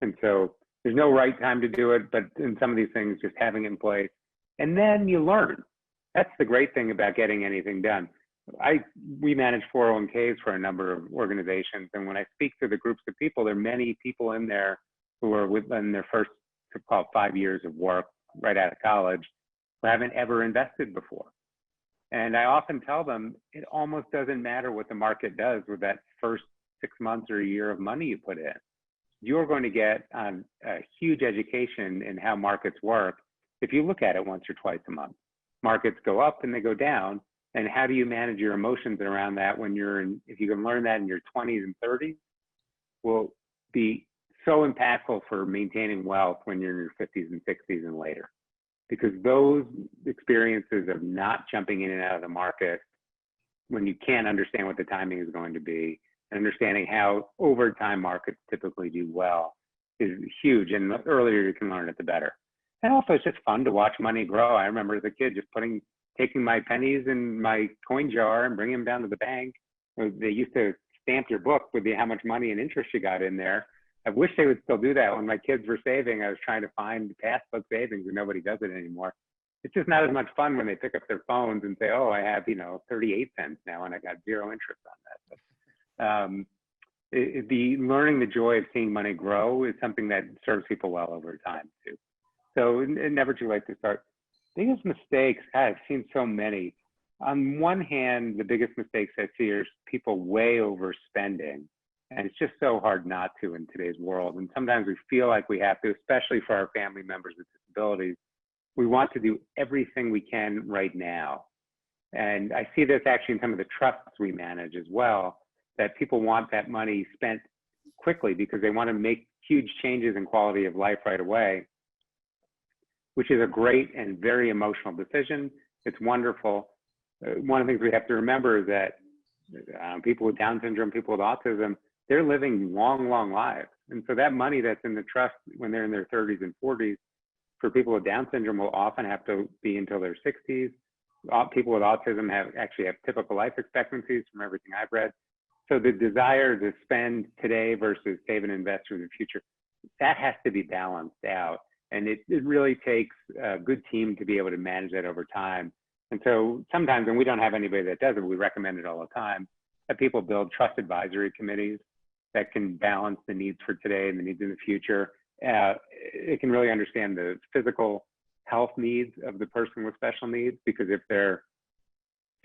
S3: And so There's no right time to do it, but in some of these things, just having it in place. And then you learn. That's the great thing about getting anything done. We manage 401ks for a number of organizations. And when I speak to the groups of people, there are many people in there who are within their first, called 5 years of work right out of college, who haven't ever invested before. And I often tell them, it almost doesn't matter what the market does with that first 6 months or a year of money you put in. You're going to get a huge education in how markets work if you look at it once or twice a month. Markets go up and they go down. And how do you manage your emotions around that when if you can learn that in your 20s and 30s, will be so impactful for maintaining wealth when you're in your 50s and 60s and later. Because those experiences of not jumping in and out of the market when you can't understand what the timing is going to be, and understanding how over time markets typically do well is huge. And the earlier you can learn it, the better. And also it's just fun to watch money grow. I remember as a kid just taking my pennies in my coin jar and bringing them down to the bank. They used to stamp your book with how much money and interest you got in there. I wish they would still do that. When my kids were saving, I was trying to find passbook savings and nobody does it anymore. It's just not as much fun when they pick up their phones and say, oh, I have, 38 cents now and I got 0 interest on that. But, learning the joy of seeing money grow is something that serves people well over time too. So it's never too late to start. Biggest mistakes, God, I've seen so many. On one hand, the biggest mistakes I see are people way overspending. And it's just so hard not to in today's world. And sometimes we feel like we have to, especially for our family members with disabilities. We want to do everything we can right now. And I see this actually in some of the trusts we manage as well, that people want that money spent quickly because they want to make huge changes in quality of life right away, which is a great and very emotional decision. It's wonderful. One of the things we have to remember is that people with Down syndrome, people with autism, they're living long, long lives. And so that money that's in the trust when they're in their 30s and 40s, for people with Down syndrome will often have to be until their 60s. People with autism actually have typical life expectancies from everything I've read. So the desire to spend today versus save and invest for the future, that has to be balanced out. And it really takes a good team to be able to manage that over time. And so sometimes, and we don't have anybody that does it, we recommend it all the time, that people build trust advisory committees that can balance the needs for today and the needs in the future. It can really understand the physical health needs of the person with special needs, because if they're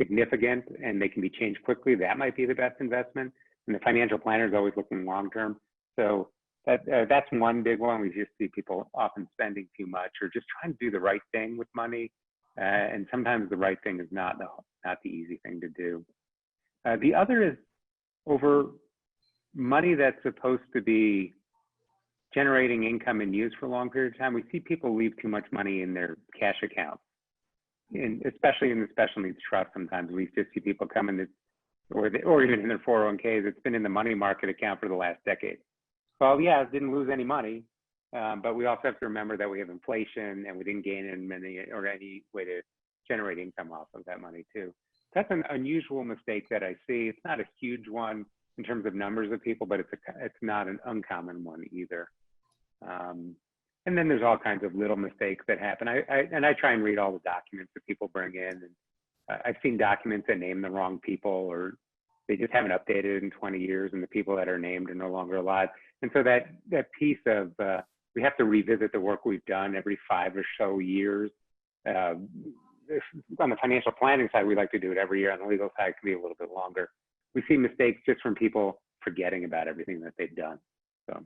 S3: significant and they can be changed quickly, that might be the best investment. And the financial planner is always looking long-term. So that's one big one. We just see people often spending too much or just trying to do the right thing with money. And sometimes the right thing is not the easy thing to do. The other is over money that's supposed to be generating income and use for a long period of time. We see people leave too much money in their cash accounts, and especially in the special needs trust. Sometimes we just see people come in, or even in their 401ks, it's been in the money market account for the last decade. Well, yeah, it didn't lose any money, but we also have to remember that we have inflation and we didn't gain any way to generate income off of that money too. That's an unusual mistake that I see. It's not a huge one in terms of numbers of people, but it's not an uncommon one either. And then there's all kinds of little mistakes that happen. I try and read all the documents that people bring in. And I've seen documents that name the wrong people, or they just haven't updated in 20 years, and the people that are named are no longer alive. And so that piece of we have to revisit the work we've done every 5 or so years. On the financial planning side, we like to do it every year. On the legal side, it can be a little bit longer. We see mistakes just from people forgetting about everything that they've done. So.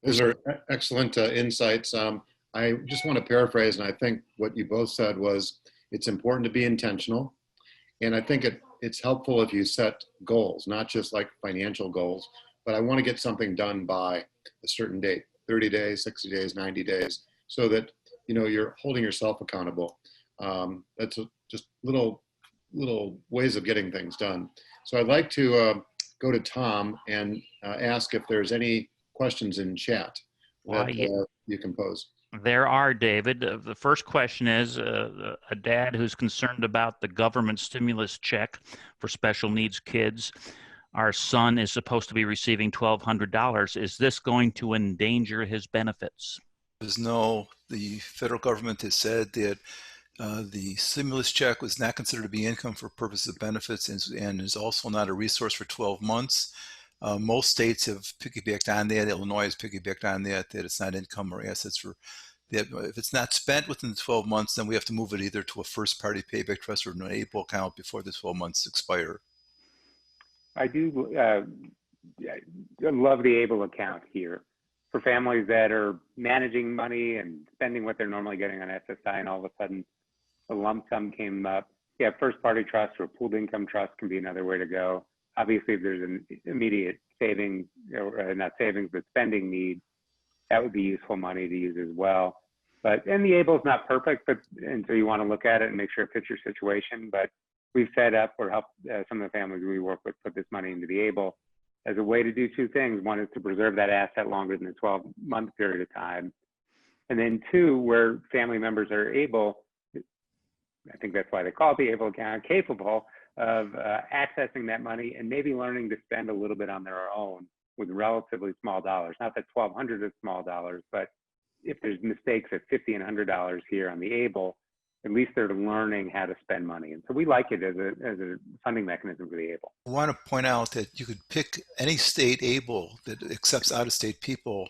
S1: Those are excellent insights. I just want to paraphrase, and I think what you both said was it's important to be intentional. And I think it's helpful if you set goals, not just like financial goals, but I want to get something done by a certain date, 30 days, 60 days, 90 days, so that you're holding yourself accountable. That's just little ways of getting things done. So I'd like to go to Tom and ask if there's any questions in chat that you can pose.
S4: There are, David. The first question is a dad who's concerned about the government stimulus check for special needs kids. our son is supposed to be receiving $1,200. Is this going to endanger his benefits?
S2: The federal government has said that the stimulus check was not considered to be income for purposes of benefits and is also not a resource for 12 months. Most states have piggybacked on that. Illinois has piggybacked on that it's not income or assets for that. If it's not spent within the 12 months, then we have to move it either to a first-party payback trust or an ABLE account before the 12 months expire.
S3: I do love the ABLE account here for families that are managing money and spending what they're normally getting on SSI, and all of a sudden a lump sum came up. Yeah, first party trust or pooled income trust can be another way to go. Obviously, if there's an immediate saving, or not savings, but spending need, that would be useful money to use as well. And the ABLE is not perfect, and so you want to look at it and make sure it fits your situation. But we've set up or helped some of the families we work with put this money into the ABLE as a way to do two things. One is to preserve that asset longer than the 12-month period of time. And then two, where family members are able, I think that's why they call it the ABLE account, capable of accessing that money and maybe learning to spend a little bit on their own with relatively small dollars. Not that $1,200 is small dollars, but if there's mistakes at $50 and $100 here on the ABLE, at least they're learning how to spend money. And so we like it as a funding mechanism for the ABLE.
S2: I want to point out that you could pick any state ABLE that accepts out-of-state people.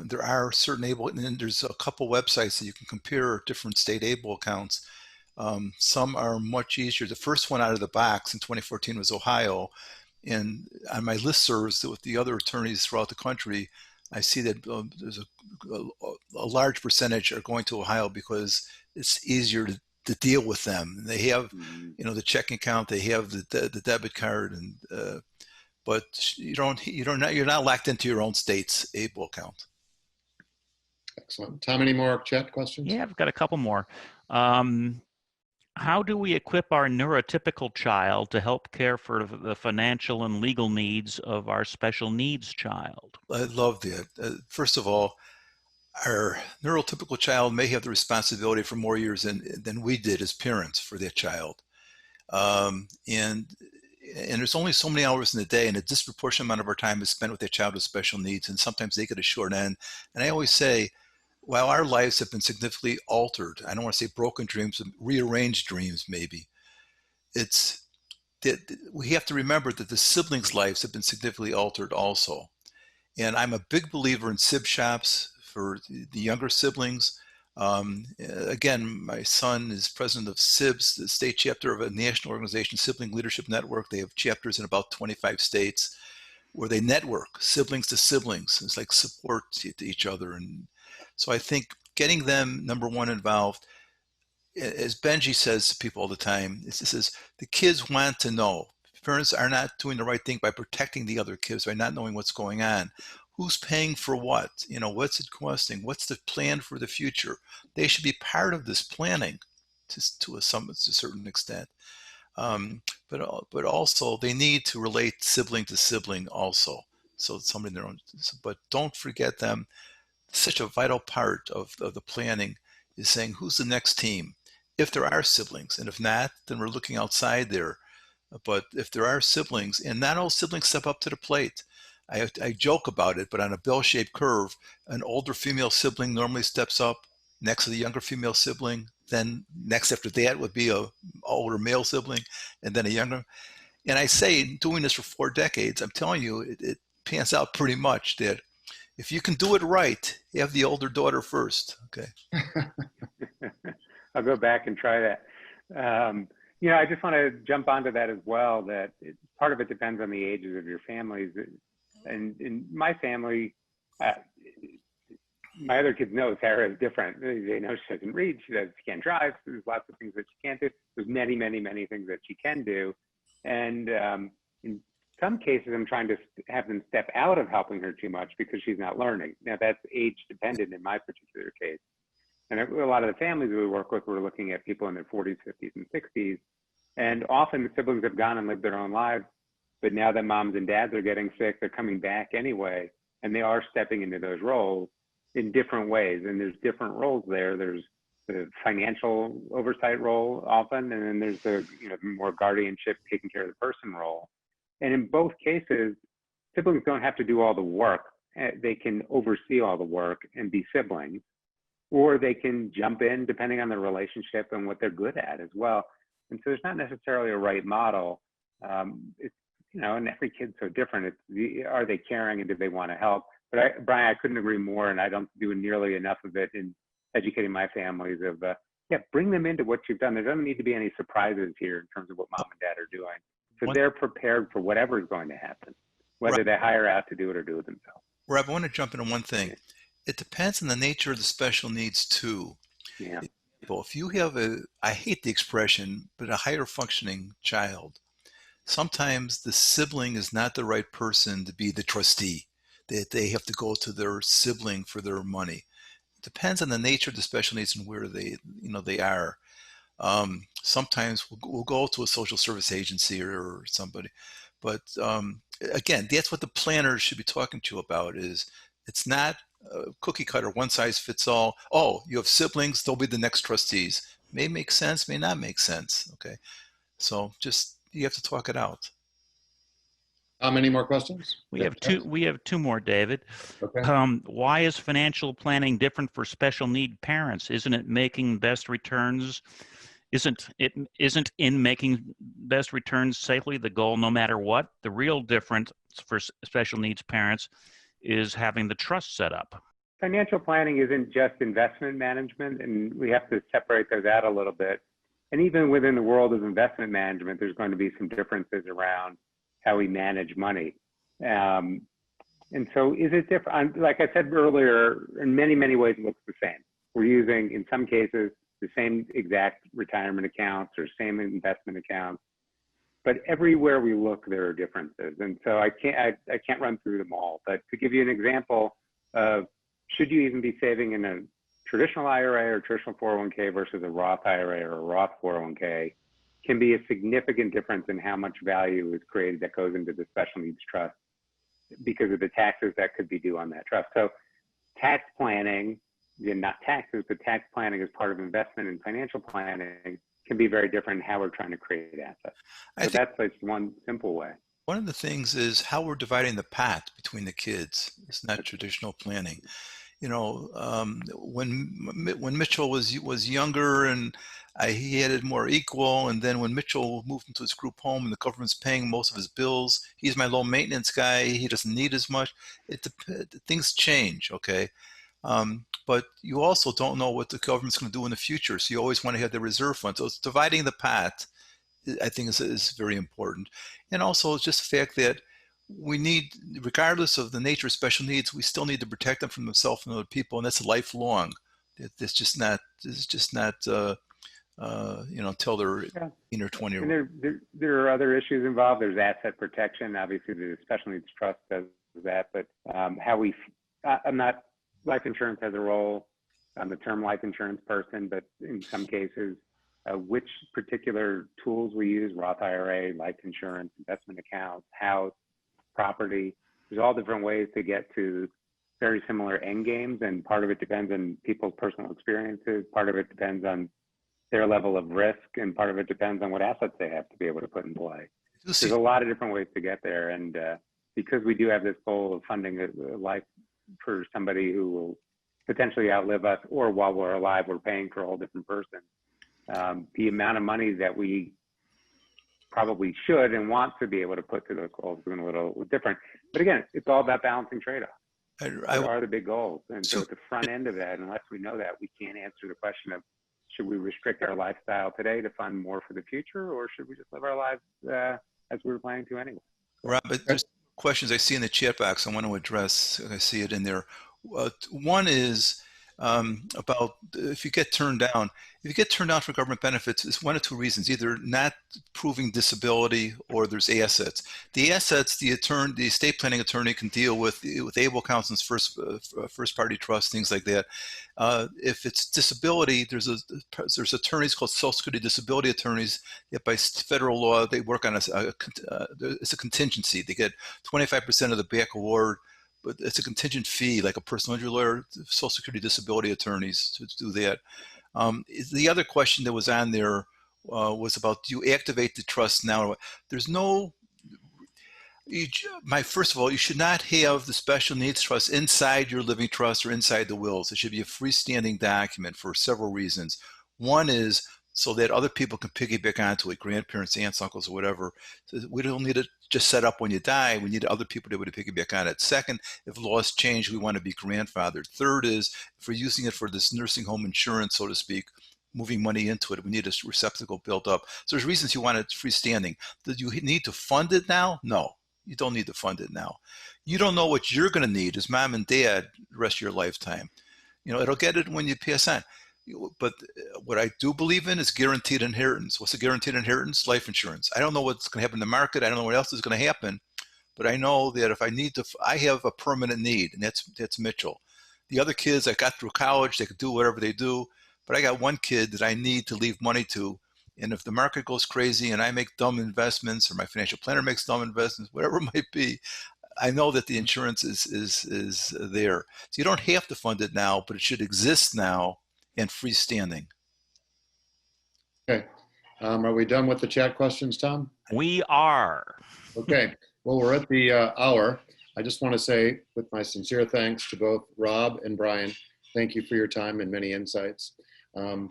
S2: There are certain ABLE, and there's a couple websites that you can compare different state ABLE accounts. Some are much easier. The first one out of the box in 2014 was Ohio. And on my listservs with the other attorneys throughout the country, I see that there's a large percentage are going to Ohio because it's easier to deal with them. They have, the checking account, they have the debit card, and but you're not locked into your own state's ABLE account.
S1: Excellent. Tom, any more chat questions?
S4: Yeah, I've got a couple more. How do we equip our neurotypical child to help care for the financial and legal needs of our special needs child?
S2: I love that. First of all, our neurotypical child may have the responsibility for more years than we did as parents for that child. And there's only so many hours in the day, and a disproportionate amount of our time is spent with that child with special needs, and sometimes they get a short end. And I always say, while our lives have been significantly altered, I don't want to say broken dreams, but rearranged dreams maybe, it's that we have to remember that the siblings' lives have been significantly altered also. And I'm a big believer in SIB shops for the younger siblings. Again, my son is president of SIBS, the state chapter of a national organization, Sibling Leadership Network. They have chapters in about 25 states where they network siblings to siblings. It's like support to each other. And so I think getting them, number one, involved, as Benji says to people all the time, he says, the kids want to know. Parents are not doing the right thing by protecting the other kids, by not knowing what's going on. Who's paying for what? What's it costing? What's the plan for the future? They should be part of this planning to a certain extent. But also they need to relate sibling to sibling also. So somebody in their own, but don't forget them. Such a vital part of the planning is saying, who's the next team? If there are siblings, and if not, then we're looking outside there. But if there are siblings, and not all siblings step up to the plate. I joke about it, but on a bell-shaped curve, an older female sibling normally steps up next to the younger female sibling. Then next after that would be a older male sibling, and then a younger. And I say, doing this for 4 decades, I'm telling you, it pans out pretty much that if you can do it right, you have the older daughter first. Okay.
S3: I'll go back and try that. I just want to jump onto that as well, that part of it depends on the ages of your families. And in my family, my other kids know Sarah is different. They know she doesn't read, she can't drive. There's lots of things that she can't do. There's many, many, many things that she can do. And in some cases, I'm trying to have them step out of helping her too much because she's not learning. Now, that's age dependent in my particular case. And a lot of the families we work with, we're looking at people in their 40s, 50s, and 60s. And often the siblings have gone and lived their own lives. But now that moms and dads are getting sick, they're coming back anyway. And they are stepping into those roles in different ways. And there's different roles there. There's the financial oversight role often, and then there's the more guardianship, taking care of the person role. And in both cases, siblings don't have to do all the work. They can oversee all the work and be siblings, or they can jump in depending on their relationship and what they're good at as well. And so there's not necessarily a right model. It's, and every kid's so different. Are they caring and do they want to help? But Brian, I couldn't agree more, and I don't do nearly enough of it in educating my families of, bring them into what you've done. There doesn't need to be any surprises here in terms of what mom and dad are doing. So they're prepared for whatever is going to happen, whether they hire out to do it or do it themselves.
S2: Rob, I want to jump into one thing. It depends on the nature of the special needs too.
S3: Yeah.
S2: If you have I hate the expression, but a higher functioning child, sometimes the sibling is not the right person to be the trustee. They have to go to their sibling for their money. It depends on the nature of the special needs and where they are. Sometimes we'll go to a social service agency or somebody, but again, that's what the planners should be talking to you about. Is it's not a cookie cutter, one size fits all. Oh, you have siblings, they'll be the next trustees. May make sense, may not make sense. Okay, so just you have to talk it out.
S1: How many more questions?
S4: We have two more, David.
S1: Okay.
S4: Why is financial planning different for special need parents? Isn't it making best returns? Isn't in making best returns safely the goal no matter what? The real difference for special needs parents is having the trust set up.
S3: Financial planning isn't just investment management, and we have to separate those out a little bit. And even within the world of investment management, there's going to be some differences around how we manage money. And so is it different? Like I said earlier, in many, many ways, it looks the same. We're using, in some cases, the same exact retirement accounts or same investment accounts, but everywhere we look, there are differences. And so I can't run through them all, but to give you an example of, should you even be saving in a traditional IRA or traditional 401k versus a Roth IRA or a Roth 401k, can be a significant difference in how much value is created that goes into the special needs trust because of the taxes that could be due on that trust. So tax planning, not taxes, but tax planning as part of investment and financial planning can be very different in how we're trying to create assets. So that's just one simple way.
S2: One of the things is how we're dividing the pot between the kids. It's not traditional planning. When Mitchell was younger and he had it more equal, and then when Mitchell moved into his group home and the government's paying most of his bills, he's my low maintenance guy. He doesn't need as much. Things change, okay? But you also don't know what the government's going to do in the future, so you always want to have the reserve fund. So it's dividing the pot, I think, is very important. And also just the fact that we need, regardless of the nature of special needs, we still need to protect them from themselves and other people, and that's lifelong. It's just not until they're 18 or 20.
S3: And there are other issues involved. There's asset protection. Obviously, the special needs trust does that, but life insurance has a role. I'm a term life insurance person, but in some cases, which particular tools we use, Roth IRA, life insurance, investment accounts, house, property, there's all different ways to get to very similar end games, and part of it depends on people's personal experiences, part of it depends on their level of risk, and part of it depends on what assets they have to be able to put in play. There's a lot of different ways to get there, and because we do have this goal of funding a life for somebody who will potentially outlive us, or while we're alive, we're paying for a whole different person. The amount of money that we probably should and want to be able to put to those goals is a little different. But again, it's all about balancing trade-offs. What are the big goals? And so at the front end of that, unless we know that, we can't answer the question of, should we restrict our lifestyle today to fund more for the future, or should we just live our lives as we were planning to anyway?
S2: Rob, there's questions I see in the chat box I want to address. I see it in there. One is about if you get turned down. If you get turned down for government benefits, it's one of two reasons: either not proving disability, or there's assets. The assets, the estate planning attorney can deal with able accountants, first party trust, things like that. If it's disability, there's attorneys called Social Security disability attorneys that by federal law they work on it's a contingency. They get 25% of the back award, but it's a contingent fee, like a personal injury lawyer, Social Security disability attorneys to do that. The other question that was on there was about, do you activate the trust now? There's no, First of all, you should not have the special needs trust inside your living trust or inside the wills. It should be a freestanding document for several reasons. One is so that other people can piggyback onto it, grandparents, aunts, uncles, or whatever. So we don't need it just set up when you die. We need other people to be able to piggyback on it. Second, if laws change, we want to be grandfathered. Third is, if we're using it for this nursing home insurance, so to speak, moving money into it, we need a receptacle built up. So there's reasons you want it freestanding. Do you need to fund it now? No, you don't need to fund it now. You don't know what you're going to need as mom and dad the rest of your lifetime. It'll get it when you pass on. But what I do believe in is guaranteed inheritance. What's a guaranteed inheritance? Life insurance. I don't know what's going to happen in the market. I don't know what else is going to happen. But I know that if I need to, I have a permanent need, and that's Mitchell. The other kids, I got through college, they could do whatever they do. But I got one kid that I need to leave money to. And if the market goes crazy and I make dumb investments, or my financial planner makes dumb investments, whatever it might be, I know that the insurance is there. So you don't have to fund it now, but it should exist now and freestanding.
S1: Okay. Are we done with the chat questions, Tom?
S4: We are.
S1: Okay. Well, we're at the hour. I just want to say, with my sincere thanks to both Rob and Brian, thank you for your time and many insights. I'm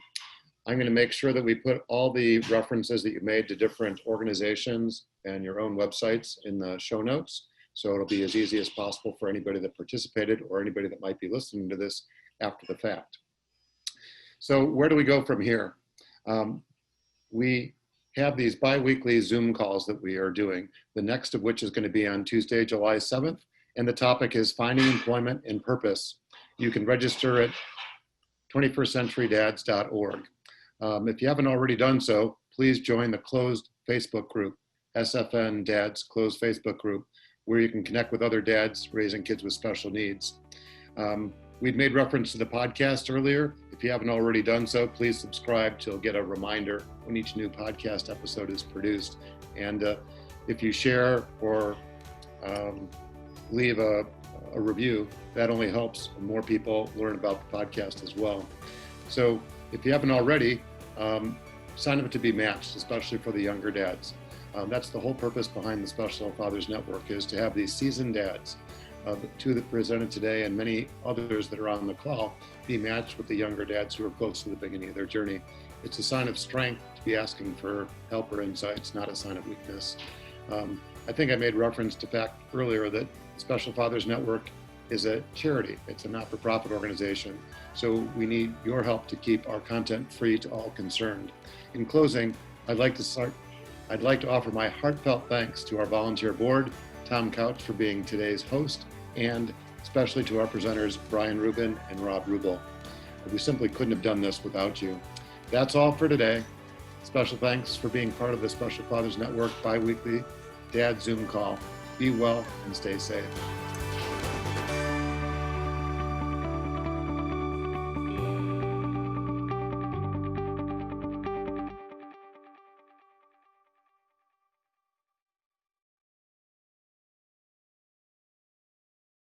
S1: going to make sure that we put all the references that you made to different organizations and your own websites in the show notes. So it'll be as easy as possible for anybody that participated or anybody that might be listening to this after the fact. So where do we go from here? We have these bi-weekly Zoom calls that we are doing, the next of which is going to be on Tuesday, July 7th. And the topic is finding employment and purpose. You can register at 21stCenturyDads.org. If you haven't already done so, please join the closed Facebook group, SFN Dads Closed Facebook group, where you can connect with other dads raising kids with special needs. We'd made reference to the podcast earlier. If you haven't already done so, please subscribe to get a reminder when each new podcast episode is produced. And if you share or leave a review, that only helps more people learn about the podcast as well. So if you haven't already, sign up to be matched, especially for the younger dads. That's the whole purpose behind the Special Fathers Network, is to have these seasoned dads, the two that presented today and many others that are on the call, be matched with the younger dads who are close to the beginning of their journey. It's a sign of strength to be asking for help or insights, not a sign of weakness. I think I made reference to fact earlier that Special Fathers Network is a charity. It's a not-for-profit organization. So we need your help to keep our content free to all concerned. In closing, I'd like to offer my heartfelt thanks to our volunteer board, Tom Couch for being today's host, and especially to our presenters, Brian Rubin and Rob Rubel. We simply couldn't have done this without you. That's all for today. Special thanks for being part of the Special Fathers Network bi-weekly Dad Zoom call. Be well and stay safe.